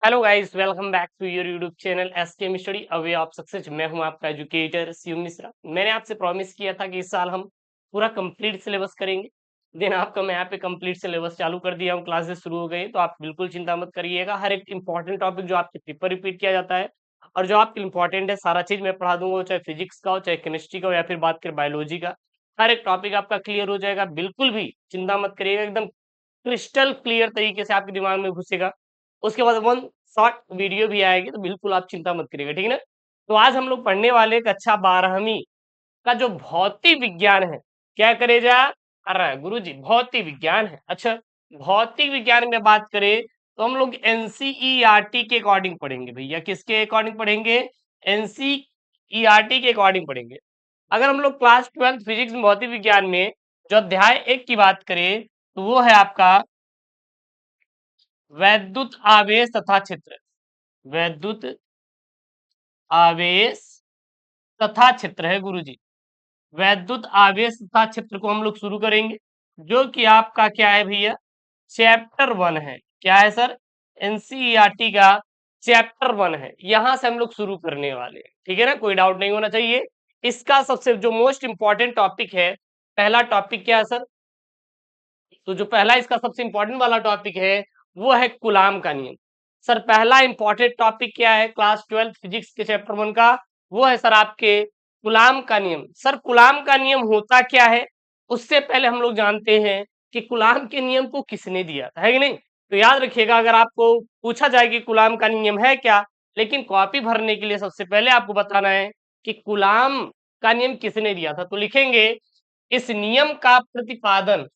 Hello guys, welcome back to your YouTube channel STM study a way of success. मैं हूं आपका educator Shiv Mishra. मैंने आपसे प्रॉमिस किया था कि इस साल हम पूरा कंप्लीट सिलेबस करेंगे। देन आपका मैं यहाँ पे कंप्लीट सिलेबस चालू कर दिया हूँ, क्लासेस शुरू हो गई, तो आप बिल्कुल चिंता मत करिएगा। हर एक इंपॉर्टेंट टॉपिक जो आपके पेपर रिपीट किया जाता है और जो आपके इंपॉर्टेंट है सारा चीज मैं पढ़ा दूंगा, चाहे फिजिक्स का हो, चाहे केमिस्ट्री का हो, या फिर बात करें बायोलॉजी का। हर एक टॉपिक आपका क्लियर हो जाएगा, बिल्कुल भी चिंता मत करिएगा। एकदम क्रिस्टल क्लियर तरीके से आपके दिमाग में घुसेगा। उसके बाद वन शॉर्ट वीडियो भी आएगी, तो बिल्कुल आप चिंता मत करिएगा, ठीक है ना। तो आज हम लोग पढ़ने वाले कक्षा 12वीं का जो भौतिक विज्ञान है, क्या करे जा रहा है गुरु जी, भौतिक विज्ञान है। अच्छा, भौतिक विज्ञान में बात करें तो हम लोग एनसीईआरटी के अकॉर्डिंग पढ़ेंगे भैया। किसके अकॉर्डिंग पढ़ेंगे? एनसीईआरटी के अकॉर्डिंग पढ़ेंगे। अगर हम लोग क्लास 12 फिजिक्स भौतिक विज्ञान में जो अध्याय 1 की बात करें तो वो है आपका वैद्युत आवेश तथा क्षेत्र। वैद्युत आवेश तथा क्षेत्र है गुरुजी। वैद्युत आवेश तथा क्षेत्र को हम लोग शुरू करेंगे, जो कि आपका क्या है भैया, चैप्टर 1 है। क्या है सर? एनसीईआरटी का चैप्टर 1 है। यहां से हम लोग शुरू करने वाले हैं, ठीक है ना, कोई डाउट नहीं होना चाहिए। इसका सबसे जो मोस्ट इंपॉर्टेंट टॉपिक है, पहला टॉपिक क्या है सर? तो जो पहला इसका सबसे इंपॉर्टेंट वाला टॉपिक है वो है कुलाम का नियम। सर पहला इंपॉर्टेंट टॉपिक क्या है क्लास 12 फिजिक्स के चैप्टर 1 का? वो है सर आपके कुलाम का नियम। सर कुलाम का नियम होता क्या है, उससे पहले हम लोग जानते हैं कि कुलाम के नियम को किसने दिया था, है कि नहीं। तो याद रखिएगा, अगर आपको पूछा जाए कि कुलाम का नियम है क्या, लेकिन कॉपी भरने के लिए सबसे पहले आपको बताना है कि कुलाम का नियम किसने दिया था। तो लिखेंगे इस नियम का प्रतिपादन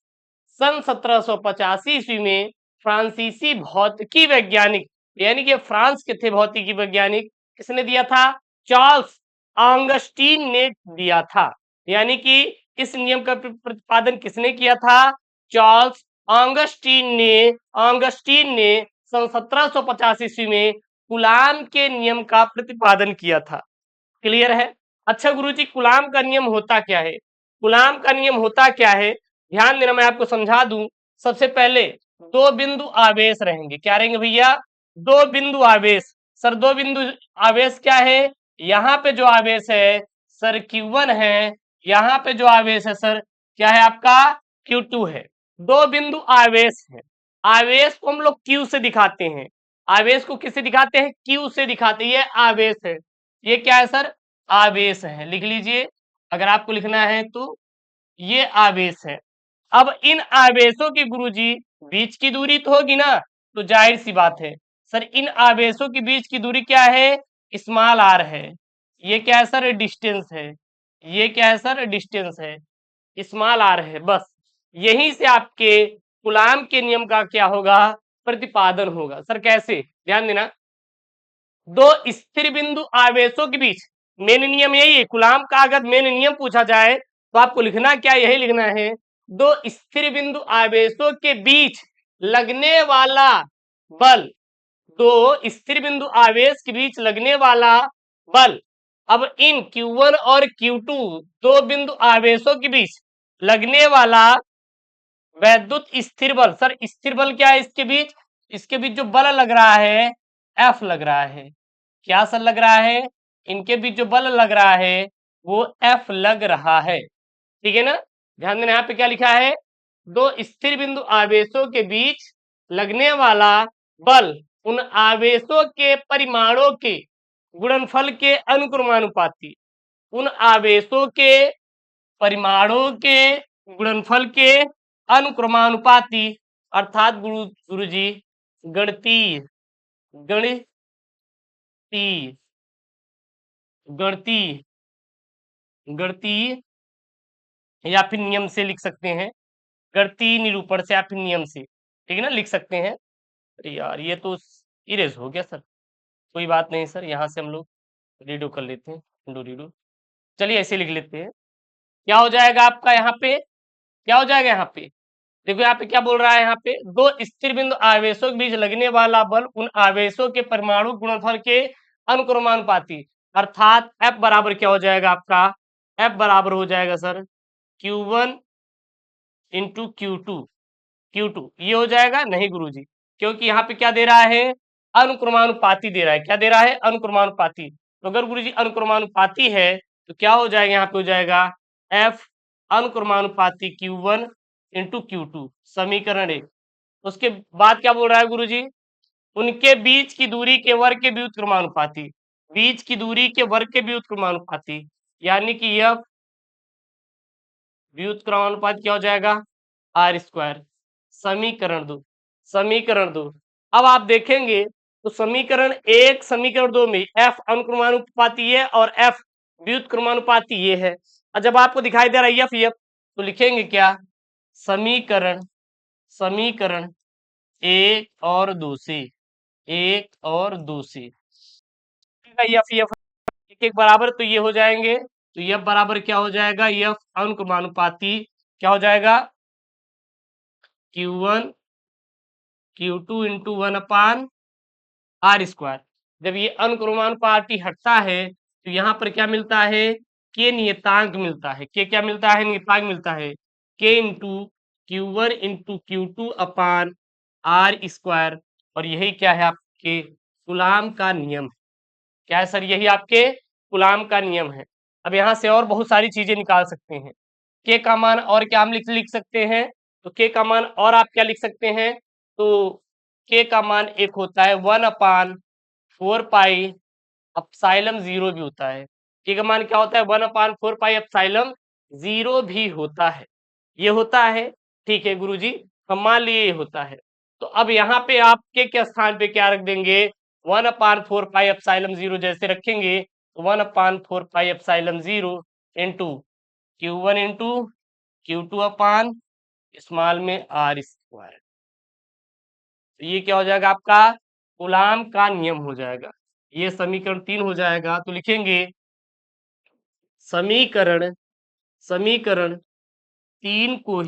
सन 1785 ईस्वी में फ्रांसीसी भौतिकी वैज्ञानिक, यानी कि फ्रांस के थे भौतिकी वैज्ञानिक, किसने दिया था? चार्ल्स ऑगस्टीन ने दिया था। यानी कि इस नियम का प्रतिपादन किसने किया था? चार्ल्स ऑगस्टीन ने सन 1785 ईस्वी में कूलाम के नियम का प्रतिपादन किया था। क्लियर है? अच्छा गुरुजी, कूलाम का नियम होता क्या है? कूलाम का नियम होता क्या है, ध्यान देना, मैं आपको समझा दूं। सबसे पहले दो बिंदु आवेश रहेंगे। क्या रहेंगे भैया? दो बिंदु आवेश। सर दो बिंदु आवेश क्या है? यहाँ पे जो आवेश है सर Q1 है, यहाँ पे जो आवेश है सर क्या है आपका? Q2 है। दो बिंदु आवेश है। आवेश को हम लोग Q से दिखाते हैं। आवेश को किससे दिखाते हैं? Q से दिखाते हैं। ये आवेश है, ये क्या है सर? आवेश है। लिख लीजिए अगर आपको लिखना है तो, ये आवेश है। अब इन आवेशों की गुरुजी बीच की दूरी तो होगी ना, तो जाहिर सी बात है सर इन आवेशों के बीच की दूरी क्या है? स्मॉल आर है। ये क्या है सर? डिस्टेंस है। ये क्या है सर? डिस्टेंस है, स्मॉल आर है। बस यहीं से आपके कूलाम के नियम का क्या होगा? प्रतिपादन होगा। सर कैसे? ध्यान देना, दो स्थिर बिंदु आवेशों के बीच, मेन नियम यही है कूलाम का। अगर मेन नियम पूछा जाए तो आपको लिखना क्या? यही लिखना है, दो स्थिर बिंदु आवेशों के बीच लगने वाला बल। दो स्थिर बिंदु आवेश के बीच लगने वाला बल। अब इन Q1 और Q2 दो बिंदु आवेशों के बीच लगने वाला वैद्युत स्थिर बल। सर स्थिर बल क्या है इसके बीच? इसके बीच जो बल लग रहा है F लग रहा है। क्या सर लग रहा है? इनके बीच जो बल लग रहा है वो F लग रहा है, ठीक है ना। ध्यान देना, यहाँ पे क्या लिखा है? दो स्थिर बिंदु आवेशों के बीच लगने वाला बल उन आवेशों के परिमाणों के गुणनफल के अनुक्रमानुपाती। उन आवेशों के परिमाणों के गुणनफल के अनुक्रमानुपाती, अर्थात गुरुजी गणितीय गणितीय गणितीय गणितीय या फिर नियम से लिख सकते हैं, गणितीय निरूपण से या फिर नियम से, ठीक है ना, लिख सकते हैं। अरे यार ये तो इरेज हो गया सर, कोई बात नहीं सर, यहाँ से हम लोग रीडो कर लेते हैं, रीडो। चलिए ऐसे लिख लेते हैं। क्या हो जाएगा आपका यहाँ पे? क्या हो जाएगा यहाँ पे? देखो यहाँ पे क्या बोल रहा है, यहाँ पे दो स्थिर बिंदु आवेशों के बीच लगने वाला बल उन आवेशों के परमाणु गुणनफल के अनुक्रमानुपाती, अर्थात F बराबर क्या हो जाएगा आपका? F बराबर हो जाएगा सर Q1 इंटू Q2। ये हो जाएगा नहीं गुरुजी, क्योंकि यहाँ पे क्या दे रहा है? अनुक्रमानुपाती दे रहा है। क्या दे रहा है? अनुक्रमानुपाती। तो अगर गुरुजी अनुक्रमानुपाती है तो क्या हो जाएगा? यहाँ पे हो जाएगा एफ अनुक्रमानुपाती Q1 इंटू Q2, समीकरण 1। उसके बाद क्या बोल रहा है गुरुजी? उनके बीच की दूरी के वर्ग के व्युत्क्रमानुपाती, बीच की दूरी के वर्ग के व्युत्क्रमानुपाती, यानी कि यह व्युत्क्रमानुपात क्या हो जाएगा? R square. समीकरण 2, समीकरण 2। अब आप देखेंगे तो समीकरण 1 समीकरण 2 में एफ अनुक्रमानुपाती है और एफ व्युत्क्रमानुपाती ये है। और जब आपको दिखाई दे रहा है एफ तो लिखेंगे क्या? समीकरण, समीकरण 1 और 2 से, 1 और 2 से एफ एक एक बराबर, तो ये हो जाएंगे। तो एफ बराबर क्या हो जाएगा? एफ अनुक्रमानुपाती क्या हो जाएगा? Q1 Q2 into 1/r²। जब ये अनुक्रमानुपाती हटता है तो यहाँ पर क्या मिलता है? के नियतांक मिलता है। के क्या मिलता है? नियतांक मिलता है। के इंटू Q1 इंटू Q2/r²। और यही क्या है? आपके कूलाम का नियम। क्या है सर? यही आपके कूलाम का नियम है। अब यहाँ से और बहुत सारी चीजें निकाल सकते हैं। के का मान और क्या हम लिख सकते हैं? तो के का मान और आप क्या लिख सकते हैं? तो के का मान एक होता है 1/4 पाई एप्सिलॉन 0 भी होता है। के का मान क्या होता है? 1/4 पाई एप्सिलॉन 0 भी होता है। ये होता है, ठीक है गुरुजी, हम मान लिए ये होता है। तो अब यहाँ पे आप के स्थान पे क्या रख देंगे? 1/4 पाई एप्सिलॉन 0 जैसे रखेंगे तो 1/4 pi epsilon 0 into Q1 into Q2 small में r²। तो ये क्या हो जाएगा? आपका कूलाम का नियम हो जाएगा। ये समीकरण 3 हो जाएगा। तो लिखेंगे समीकरण, समीकरण 3 को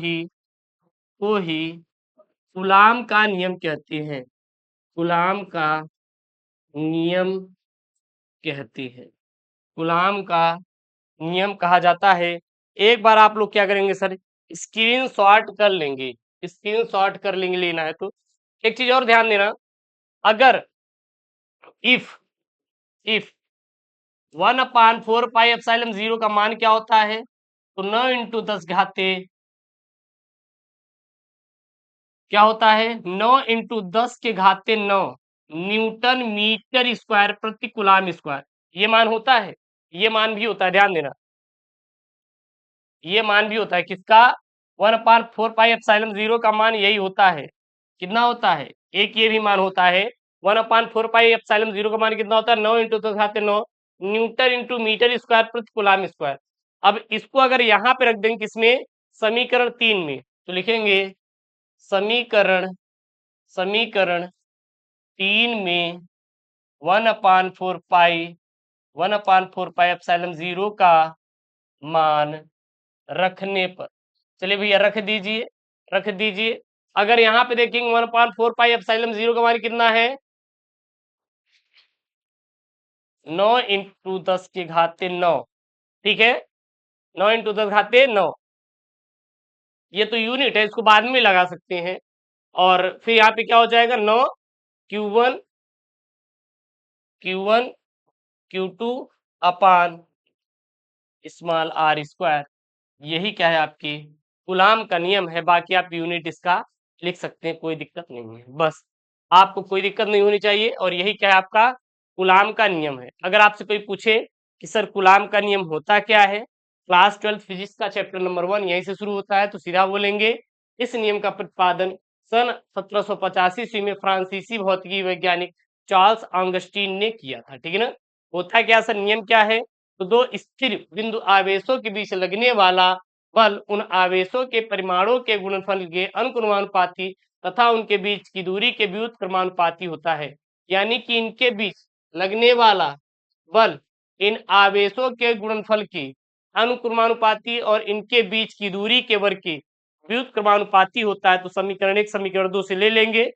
ही कूलाम का नियम कहते हैं। कूलाम का नियम कहते हैं। कूलाम का नियम कहा जाता है। एक बार आप लोग क्या करेंगे सर? स्क्रीनशॉट कर लेंगे, स्क्रीनशॉट कर लेंगे, लेना है तो। एक चीज और ध्यान देना, अगर इफ 1/4 पाई एप्सिलॉन 0 का मान क्या होता है? तो 9 इंटू 10 घाते क्या होता है? 9 इंटू 10 के घाते 9 न्यूटन मीटर स्क्वायर प्रति कूलाम स्क्वायर। ये मान होता है, ये मान भी होता है, ध्यान देना। ये मान भी होता है किसका? 1/4 पाई एप्सिलॉन 0 का मान यही होता है। कितना होता है? एक ये भी मान होता है। 1/4 पाई एप्सिलॉन 0 का मान कितना होता है? 9 इंटू 10 घाते 9 न्यूटन इंटू मीटर स्क्वायर प्रति कूलाम स्क्वायर। अब इसको अगर यहाँ पे रख देंगे किसमें? समीकरण 3 में, तो लिखेंगे समीकरण, समीकरण 3 में 1/4 पाई एप्सिलॉन 0 का मान रखने पर, चलिए भैया रख दीजिए, रख दीजिए। अगर यहाँ पे देखेंगे 1/4 पाई एप्सिलॉन 0 का मान कितना है? 9 इंटू 10 के घाते 9, ठीक है, 9 इंटू 10 घाते 9। ये तो यूनिट है, इसको बाद में लगा सकते हैं। और फिर यहाँ पे क्या हो जाएगा? 9 Q1 Q1 Q2 अपान स्मॉल r²। यही क्या है? आपकी कूलाम का नियम है। बाकी आप यूनिट इसका लिख सकते हैं, कोई दिक्कत नहीं है। बस आपको कोई दिक्कत नहीं होनी चाहिए। और यही क्या है? आपका कूलाम का नियम है। अगर आपसे कोई पूछे कि सर कूलाम का नियम होता क्या है, क्लास 12 फिजिक्स का चैप्टर नंबर 1 यहीं से शुरू होता है, तो सीधा बोलेंगे इस नियम का प्रतिपादन सन 1785 ईस्वी में फ्रांसीसी भौतिकी वैज्ञानिक चार्ल्स ऑगस्टीन ने किया था। ठीक है ना? होता क्या सर? नियम क्या है? तो दो स्थिर बिंदु आवेशों के बीच लगने वाला बल उन आवेशों के परिमाणों के गुणनफल के अनुक्रमानुपाती तथा उनके बीच की दूरी के व्युत्क्रमानुपाती होता है। यानी कि इनके बीच लगने वाला बल इन आवेशों के गुणनफल के अनुक्रमानुपाती और इनके बीच की दूरी के वर्ग के व्युत्क्रमानुपाती होता है। तो समीकरण 1 समीकरण 2 से ले लेंगे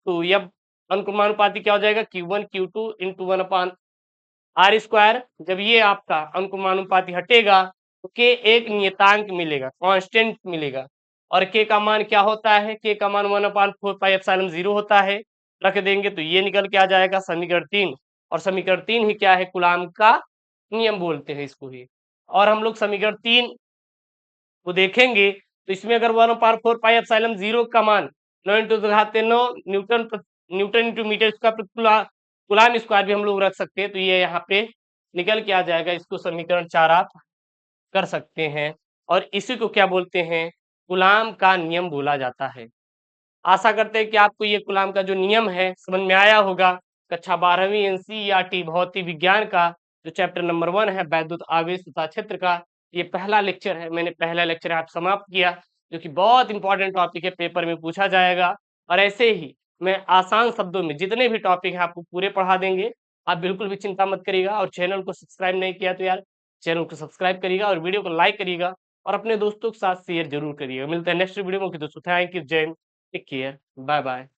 तो यह अनुक्रमानुपाती क्या हो जाएगा? Q1 Q2 into 1/r²। जब ये आपका अनुक्रमानुपाती हटेगा तो के एक नियतांक मिलेगा, कांस्टेंट मिलेगा। और के का मान क्या होता है? के का मान 1/4 पाई एप्सिलॉन 0 होता है। रख देंगे तो ये निकल के आ जाएगा समीकरण 3। और समीकरण 3 ही क्या है, कूलाम का नियम बोलते हैं इसको ही। और हम लोग समीकरण 3 को देखेंगे तो इसमें अगर 1/4 पाई एप्सिलॉन 0 का मान 9 × 9 न्यूटन इंटू मीटर स्क्वायर प्रति कूलाम स्क्वायर भी हम लोग रख सकते हैं, तो ये यहाँ पे निकल के आ जाएगा। इसको समीकरण 4 आप कर सकते हैं और इसी को क्या बोलते हैं, कूलाम का नियम बोला जाता है। आशा करते हैं कि आपको ये कूलाम का जो नियम है समझ में आया होगा। कक्षा 12वीं एनसीईआरटी भौतिक विज्ञान का जो चैप्टर नंबर 1 है वैद्युत आवेश तथा क्षेत्र का, ये पहला लेक्चर है। मैंने पहला लेक्चर आप समाप्त किया, जो कि बहुत इंपॉर्टेंट टॉपिक है, पेपर में पूछा जाएगा। और ऐसे ही मैं आसान शब्दों में जितने भी टॉपिक हैं आपको पूरे पढ़ा देंगे। आप बिल्कुल भी चिंता मत करिएगा। और चैनल को सब्सक्राइब नहीं किया तो यार चैनल को सब्सक्राइब करिएगा और वीडियो को लाइक करिएगा और अपने दोस्तों के साथ शेयर जरूर करिएगा। मिलते हैं नेक्स्ट वीडियो में। दोस्तों थैंक यू, जय Hind, take care, bye bye.